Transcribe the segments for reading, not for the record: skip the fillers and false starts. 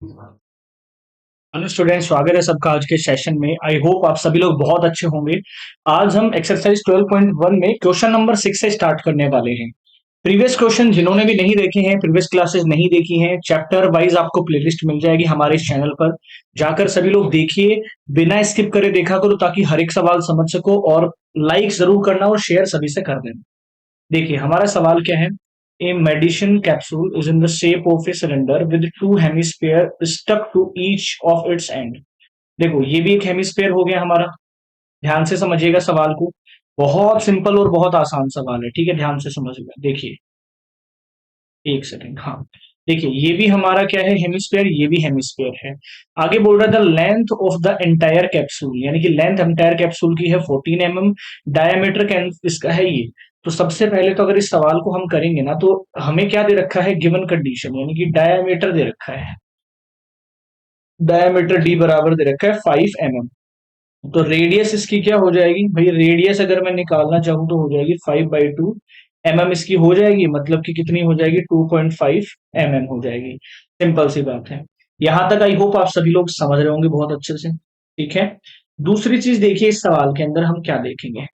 Hello student, स्वागत है सबका आज के सेशन में। आई होप आप सभी लोग बहुत अच्छे होंगे। आज हम एक्सरसाइज 12.1 में क्वेश्चन नंबर 6 से स्टार्ट करने वाले हैं। प्रीवियस क्वेश्चन जिन्होंने भी नहीं देखे हैं, प्रीवियस क्लासेस नहीं देखी हैं, चैप्टर वाइज आपको प्लेलिस्ट मिल जाएगी हमारे इस चैनल पर। जाकर सभी लोग देखिए, बिना स्किप करे देखा करो ताकि हर एक सवाल समझ सको, और लाइक जरूर करना और शेयर सभी से कर देना। देखिए हमारा सवाल क्या है। A medicine capsule is in the shape of a cylinder with two hemisphere stuck to each of its end. देखो ये भी एक हेमिस्फीयर हो गया हमारा। ध्यान से समझिएगा सवाल को। बहुत सिंपल और बहुत आसान सवाल है, ठीक है, ध्यान से समझिएगा। देखिए एक सेकंड, हाँ। देखिए ये भी हमारा क्या है, हेमिस्फीयर, ये भी हेमिस्फीयर है। आगे बोल रहा था length of the entire capsule, यानी कि लेंथ एंटायर कैप्सूल की है 14 mm। डायमीटर इसका है ये। तो सबसे पहले तो अगर इस सवाल को हम करेंगे ना, तो हमें क्या दे रखा है, गिवन कंडीशन, यानी कि डायमीटर दे रखा है। डायमीटर डी बराबर दे रखा है 5 mm। तो रेडियस इसकी क्या हो जाएगी भाई, रेडियस अगर मैं निकालना चाहूं तो हो जाएगी 5/2 mm इसकी हो जाएगी, मतलब कि कितनी हो जाएगी, 2.5 mm हो जाएगी। सिंपल सी बात है। यहां तक आई होप आप सभी लोग समझ रहे होंगे बहुत अच्छे से, ठीक है। दूसरी चीज देखिए, इस सवाल के अंदर हम क्या देखेंगे,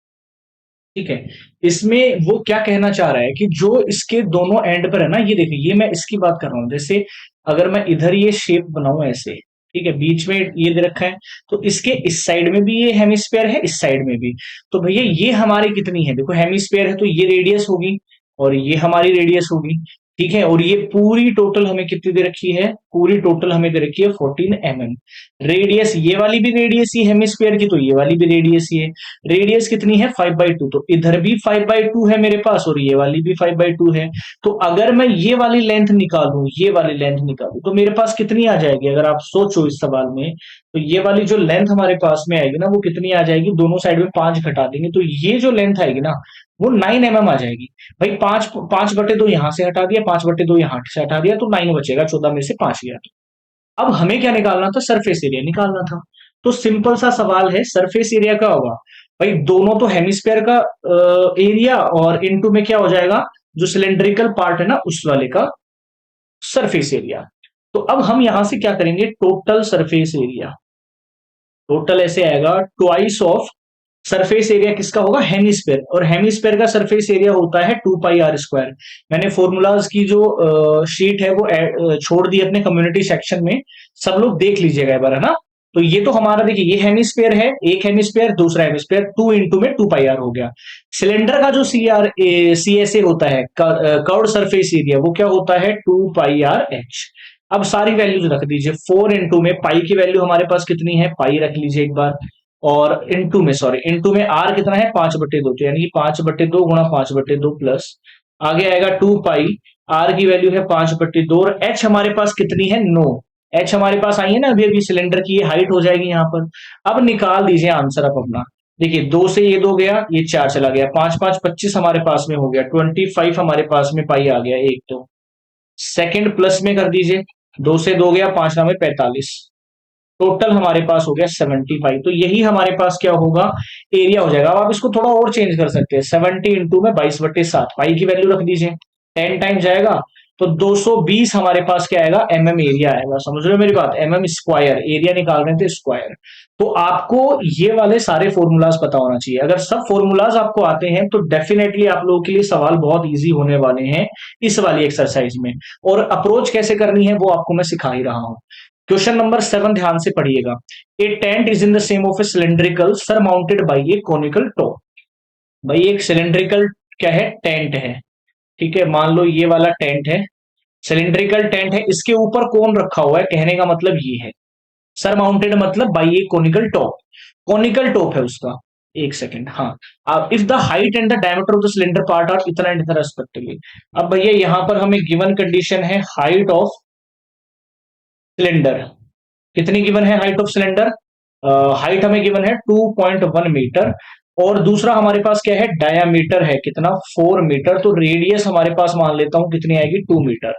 ठीक है। इसमें वो क्या कहना चाह रहा है कि जो इसके दोनों एंड पर है ना, ये देखिए, ये मैं इसकी बात कर रहा हूं। जैसे अगर मैं इधर ये शेप बनाऊं ऐसे, ठीक है, बीच में ये दे रखा है, तो इसके इस साइड में भी ये हेमिस्फीयर है, इस साइड में भी। तो भैया ये हमारी कितनी है, देखो हेमिस्फीयर है तो ये रेडियस होगी, और ये हमारी रेडियस होगी, ठीक है। और ये पूरी टोटल हमें कितनी दे रखी है, पूरी टोटल हमें दे रखी है 14 mm। रेडियस ये वाली भी रेडियस ही हेमिस्फीयर की, तो ये वाली भी रेडियस ही है। रेडियस कितनी है, 5/2, तो इधर भी 5/2 है मेरे पास, और ये वाली भी 5/2 है। तो अगर मैं ये वाली लेंथ निकालूं, ये वाली लेंथ निकालूं, तो मेरे पास कितनी आ जाएगी, अगर आप सोचो इस सवाल में, तो ये वाली जो लेंथ हमारे पास में आएगी ना, वो कितनी आ जाएगी, दोनों साइड में 5 घटा देंगे तो ये जो लेंथ आएगी ना, वो 9 mm आ जाएगी। भाई 5/2 यहां से हटा दिया, 5/2 यहां से हटा दिया, तो 9 बचेगा, 14 में से 5 गया। अब हमें क्या निकालना था, सरफेस एरिया निकालना था। तो सिंपल सा सवाल है, सरफेस एरिया का होगा भाई, दोनों तो हेमिस्फीयर का एरिया, और इनटू में क्या हो जाएगा, जो सिलेंड्रिकल पार्ट है ना उस वाले का सरफेस एरिया। तो अब हम यहां से क्या करेंगे, टोटल सरफेस एरिया। टोटल ऐसे आएगा ट्वाइस ऑफ सरफेस एरिया किसका होगा, हेमिस्फीयर, और हेमिस्फीयर का सरफेस एरिया होता है 2πr²। मैंने फॉर्मूलाज की जो शीट है वो छोड़ दी अपने कम्युनिटी सेक्शन में, सब लोग देख लीजिएगा एक बार, है ना। तो ये तो हमारा देखिए, ये हेमिस्फीयर है, एक हेमिस्फीयर, दूसरा हेमिस्फीयर, 2 इंटू में 2πr हो गया। सिलेंडर का जो CSA होता है, कर्व्ड सरफेस एरिया, वो क्या होता है, 2πrh। अब सारी वैल्यूज रख दीजिए, 4 इंटू में पाई की वैल्यू हमारे पास कितनी है, पाई रख लीजिए एक बार, और इनटू में, सॉरी, इनटू में आर कितना है, 5/2, तो यानी कि 5/2 गुणा 5/2 प्लस आगे आएगा 2 पाई। आर की वैल्यू है 5/2, और एच हमारे पास कितनी है, 9। एच हमारे पास आई है ना अभी अभी, सिलेंडर की ये हाइट हो जाएगी यहाँ पर। अब निकाल दीजिए आंसर आप अपना। देखिए 2 से ये 2 गया, ये 4 चला गया, 5 5 25 हमारे पास में हो गया, 25 हमारे पास में पाई आ गया एक। तो सेकंड प्लस में कर दीजिए, 2 से 2 गया, 5 नाम 45, टोटल हमारे पास हो गया 75। तो यही हमारे पास क्या होगा, एरिया हो जाएगा। अब आप इसको थोड़ा और चेंज कर सकते हैं, 70 इंटू में 22/7, पाई की वैल्यू रख दीजिए, 10 टाइम जाएगा, तो 220 हमारे पास क्या आएगा, एरिया आएगा। समझ रहे हो मेरी बात, स्क्वायर एरिया निकाल रहे थे, स्क्वायर। तो आपको ये वाले सारे फॉर्मूलाज पता होना चाहिए। अगर सब फॉर्मूलाज आपको आते हैं तो डेफिनेटली आप लोगों के लिए सवाल बहुत इजी होने वाले हैं इस वाली एक्सरसाइज में। और अप्रोच कैसे करनी है वो आपको मैं सिखा ही रहा हूं। क्वेश्चन नंबर 7 ध्यान से पढ़िएगा। A tent is in the same of a cylindrical surmounted by a conical top. भाई एक सिलेंड्रिकल क्या है, टेंट है, ठीक है, मान लो ये वाला टेंट है, सिलेंड्रिकल टेंट है, इसके ऊपर कौन रखा हुआ है, कहने का मतलब ये है। सरमाउंटेड मतलब by a conical top, conical top है उसका। एक सेकेंड, हाँ। If the height and the diameter of the cylinder part are इतना एंड इतना रेस्पेक्टिवली। अब भैया यहां पर हमें गिवन कंडीशन है, हाइट ऑफ सिलेंडर कितनी गिवन है, हाइट ऑफ सिलेंडर, हाइट हमें गिवन है 2.1 मीटर, और दूसरा हमारे पास क्या है, डायामीटर है कितना, 4 मीटर। तो रेडियस हमारे पास मान लेता हूं कितनी आएगी, 2 मीटर।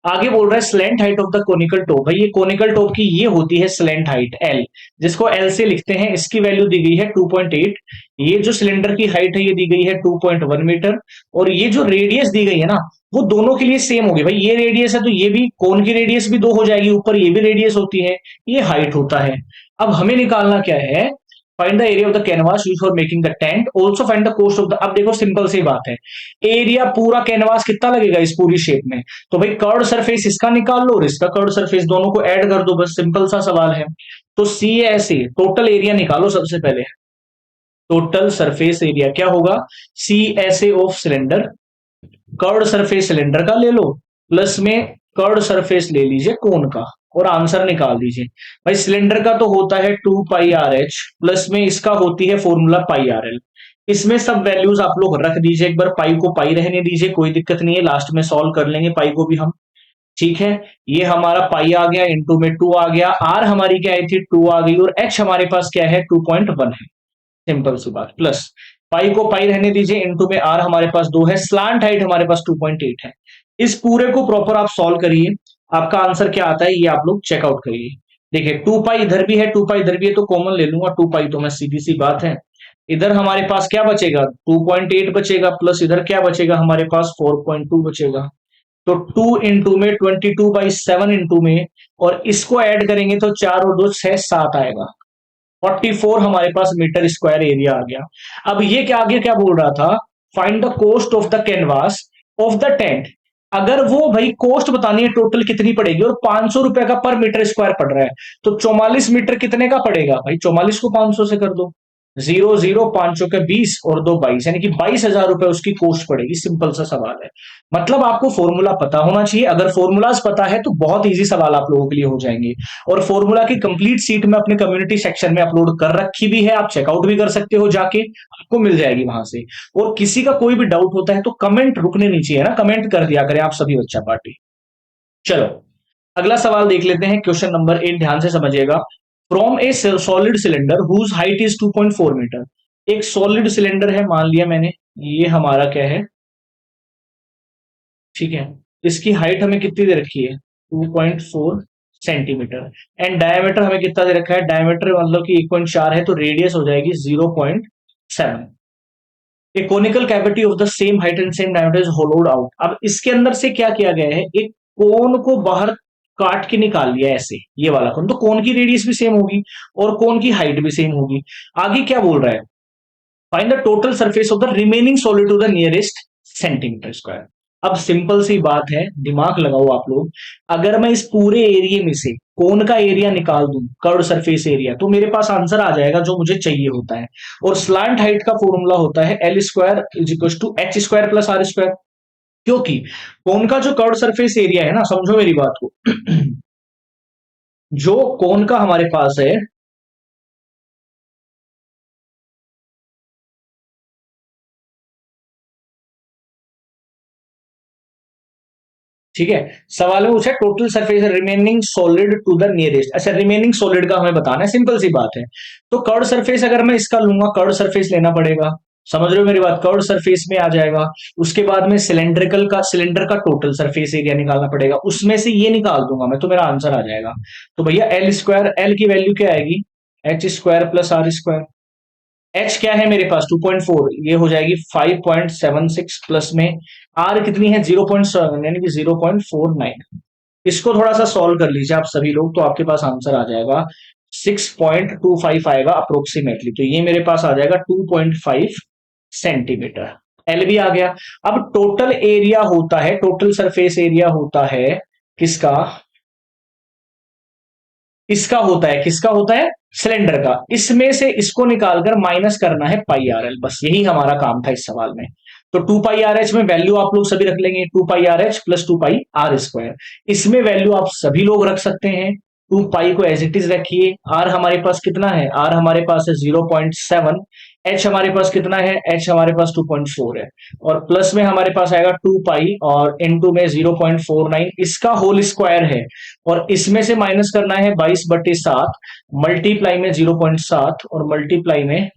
आगे बोल रहा है slant height of the conical top. भाई ये कोनिकल टॉप की ये होती है स्लेंट हाइट, एल, जिसको एल से लिखते हैं, इसकी वैल्यू दी गई है 2.8। ये जो सिलेंडर की हाइट है ये दी गई है 2.1 मीटर, और ये जो रेडियस दी गई है ना वो दोनों के लिए सेम होगी। भाई ये रेडियस है तो ये भी, कोन की रेडियस भी 2 हो जाएगी, ऊपर ये भी रेडियस होती है, ये हाइट होता है। अब हमें निकालना क्या है, find the area of the canvas use for making the tent, also find the cost of the. अब देखो सिंपल सी बात है, एरिया पूरा कैनवास कितना लगेगा इस पूरी शेप में, तो भाई कर्व सरफेस इसका निकाल लो और इसका कर्व सरफेस, दोनों को ऐड कर दो, बस सिंपल सा सवाल है। तो सी एस ए टोटल एरिया निकालो सबसे पहले। टोटल सरफेस एरिया क्या होगा, सी एस ए ऑफ सिलेंडर, कर्ड सरफेस सिलेंडर का ले लो, प्लस में कर्ड सरफेस ले लीजिए कोन का, और आंसर निकाल दीजिए। भाई सिलेंडर का तो होता है 2 पाई आर एच, प्लस में इसका होती है फॉर्मूला पाई आर एल। इसमें सब वैल्यूज आप लोग रख दीजिए, एक बार पाई को पाई रहने दीजिए, कोई दिक्कत नहीं है, लास्ट में सॉल्व कर लेंगे पाई को भी हम। ठीक है, ये हमारा पाई आ गया, इंटू में 2 आ गया, आर हमारी क्या आई थी 2 आ गई, और एच हमारे पास क्या है 2.1 है। सिंपल सी बात, प्लस पाई को पाई रहने दीजिए, इनटू में आर हमारे पास 2 है, स्लांट हाइट हमारे पास 2.8 है। इस पूरे को प्रॉपर आप सॉल्व करिए, आपका आंसर क्या आता है ये आप लोग चेकआउट करिए। देखिए 2 पाई इधर भी है, 2 पाई इधर भी है, तो कॉमन ले लूंगा 2 पाई, तो मैं सीधी सी बात है, इधर हमारे पास क्या बचेगा 2.8 बचेगा, प्लस इधर क्या बचेगा हमारे पास 4.2 बचेगा। तो 2 इंटू में 22/7 इंटू में, और इसको ऐड करेंगे तो 4 और 2 6 7 आएगा, 44 हमारे पास मीटर स्क्वायर एरिया आ गया। अब ये क्या आगे क्या बोल रहा था, find the cost of the canvas of the tent. अगर वो भाई कोस्ट बतानी है टोटल कितनी पड़ेगी, और 500 रुपए का पर मीटर स्क्वायर पड़ रहा है, तो 44 मीटर कितने का पड़ेगा भाई, 44 को 500 से कर दो, 0 0 5 के 20 और 2 22, यानी कि 22,000 रुपए उसकी कॉस्ट पड़ेगी। सिंपल सा सवाल है, मतलब आपको फॉर्मूला पता होना चाहिए, अगर फॉर्मूलाज पता है तो बहुत इजी सवाल आप लोगों के लिए हो जाएंगे। और फॉर्मूला की कंप्लीट सीट में अपने कम्युनिटी सेक्शन में अपलोड कर रखी भी है, आप चेकआउट भी कर सकते हो जाके, आपको मिल जाएगी वहां से। और किसी का कोई भी डाउट होता है तो कमेंट रुकने नहीं चाहिए ना, कमेंट कर दिया करें आप सभी बच्चा पार्टी। चलो अगला सवाल देख लेते हैं, क्वेश्चन नंबर 8, ध्यान से समझिएगा। From a solid cylinder whose height is 2.4 metre. एक सॉलिड सिलेंडर है, मान लिया मैंने, ये हमारा क्या है, ठीक है, इसकी हाइट हमें कितनी दे रखी है 2.4 सेंटीमीटर, एंड डायमीटर हमें कितना दे रखा है, डायमीटर मतलब कि 1.4 है, तो रेडियस हो जाएगी 0.7। A conical cavity of the same height and same diameter is hollowed out. अब इसके अंदर से क्या किया गया है, एक कोन को बाहर काट के निकाल लिया ऐसे, ये वाला कोन, तो कोन की रेडियस भी सेम होगी और कोन की हाइट भी सेम होगी। आगे क्या बोल रहा है, find the total surface of the remaining solid to the nearest centimetre square. अब सिंपल सी बात है, दिमाग लगाओ आप लोग, अगर मैं इस पूरे एरिया में से कोन का एरिया निकाल दूं, कर्व सरफेस एरिया, तो मेरे पास आंसर आ जाएगा जो मुझे चाहिए होता है। और स्लांट हाइट का फॉर्मूला होता है L square is equal to H square plus R square, क्योंकि कोन का जो कर्व सरफेस एरिया है ना, समझो मेरी बात को जो कोन का हमारे पास है, ठीक है, सवाल में पूछा total surface remaining solid to the nearest. अच्छा, रिमेनिंग सॉलिड का हमें बताना है, सिंपल सी बात है। तो कर्ड सरफेस अगर मैं इसका लूंगा, कर्ड सरफेस लेना पड़ेगा, समझ रहे हो मेरी बात, कर्ड सरफेस में आ जाएगा। उसके बाद में सिलेंड्रिकल का, सिलेंडर का टोटल सरफेस एरिया निकालना पड़ेगा, उसमें से ये निकाल दूंगा मैं, तो मेरा आंसर आ जाएगा। तो भैया एल स्क्वायर, एल की वैल्यू क्या आएगी, H square plus R square. H क्या है मेरे पास 2.4, ये हो जाएगी 5.76, प्लस में आर कितनी है 0.7, यानी कि 0.49। इसको थोड़ा सा सॉल्व कर लीजिए आप सभी लोग, तो आपके पास आंसर आ जाएगा 6.25 आएगा अप्रोक्सीमेटली, तो ये मेरे पास आ जाएगा 2.5 सेंटीमीटर। एल भी आ गया। अब टोटल एरिया होता है, टोटल सरफेस एरिया होता है किसका, इसका होता है, किसका होता है, सिलेंडर का। इसमें से इसको निकालकर माइनस करना है पाई आर एल, बस यही हमारा काम था इस सवाल में। तो 2 पाई आर एच में वैल्यू आप लोग सभी रख लेंगे, 2 pi r h plus 2 pi r square. इसमें वैल्यू आप सभी लोग रख सकते हैं, 2 पाई को एज इट इज रखिए। आर हमारे पास कितना है, आर हमारे पास है 0.7, एच हमारे पास कितना है, एच हमारे पास 2.4 है, और प्लस में हमारे पास आएगा 2 पाई और इनटू में 0.49, इसका होल स्क्वायर है, और इसमें से माइनस करना है 22/7, मल्टीप्लाई में 0.7 और मल्टीप्लाई में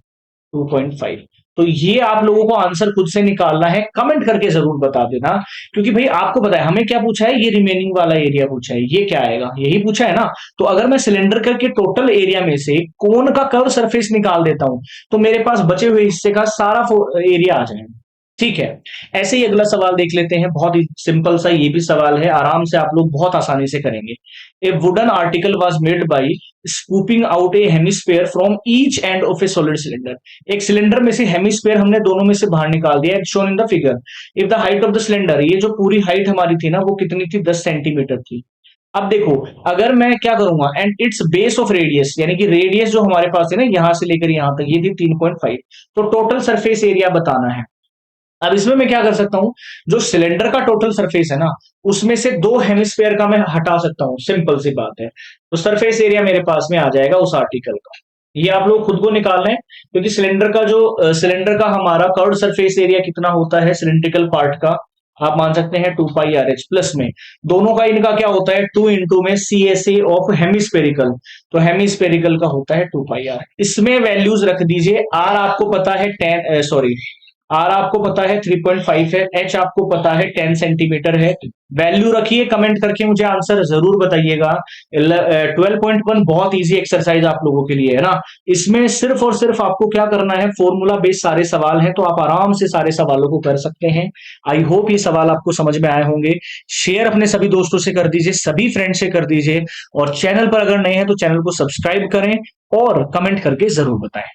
2.5। तो ये आप लोगों को आंसर खुद से निकालना है, कमेंट करके जरूर बता देना, क्योंकि भाई आपको पता है हमें क्या पूछा है, ये रिमेनिंग वाला एरिया पूछा है, ये क्या आएगा, यही पूछा है ना। तो अगर मैं सिलेंडर के टोटल एरिया में से कोन का कर्व सरफेस निकाल देता हूं, तो मेरे पास बचे हुए हिस्से का सारा एरिया आ जाएगा। ठीक है, ऐसे ही अगला सवाल देख लेते हैं, बहुत ही सिंपल सा ये भी सवाल है, आराम से आप लोग बहुत आसानी से करेंगे। ए wooden article was made by scooping out A hemisphere from each end of A solid cylinder. एक सिलेंडर में से हेमिस्फीयर हमने दोनों में से बाहर निकाल दिया, shown in the figure. If the height of the cylinder, ये जो पूरी हाइट हमारी थी ना वो कितनी थी, 10 सेंटीमीटर थी। अब देखो, अगर मैं क्या करूंगा, and it's base of radius, यानी कि रेडियस जो हमारे पास है ना यहां से लेकर यहां तक, ये थी 3.5, तो टोटल सरफेस एरिया बताना है। अब इसमें मैं क्या कर सकता हूं, जो सिलेंडर का टोटल सरफेस है ना, उसमें से दो हेमिस्फेयर का मैं हटा सकता हूं, सिंपल सी बात है। तो सरफेस एरिया मेरे पास में आ जाएगा उस आर्टिकल का। ये आप लोग खुद को निकालना है, क्योंकि सिलेंडर का हमारा कर्व्ड सरफेस एरिया कितना होता है सिलेंड्रिकल पार्ट का, आप मान सकते हैं 2 पाई आर एच, प्लस में दोनों का इनका क्या होता है 2 इंटू में CSA ऑफ हेमिस्पेरिकल, तो हेमिस्पेरिकल का होता है 2 पाई आर। इसमें वैल्यूज रख दीजिए, आर आपको पता है 10, सॉरी, आर आपको पता है 3.5 है, एच आपको पता है 10 सेंटीमीटर है। वैल्यू रखिए, कमेंट करके मुझे आंसर जरूर बताइएगा। 12.1 बहुत इजी एक्सरसाइज आप लोगों के लिए है ना, इसमें सिर्फ और सिर्फ आपको क्या करना है, फॉर्मूला बेस्ड सारे सवाल हैं, तो आप आराम से सारे सवालों को कर सकते हैं। आई होप ये सवाल आपको समझ में आए होंगे। शेयर अपने सभी दोस्तों से कर दीजिए, सभी फ्रेंड से कर दीजिए, और चैनल पर अगर नए हैं तो चैनल को सब्सक्राइब करें और कमेंट करके जरूर बताएं।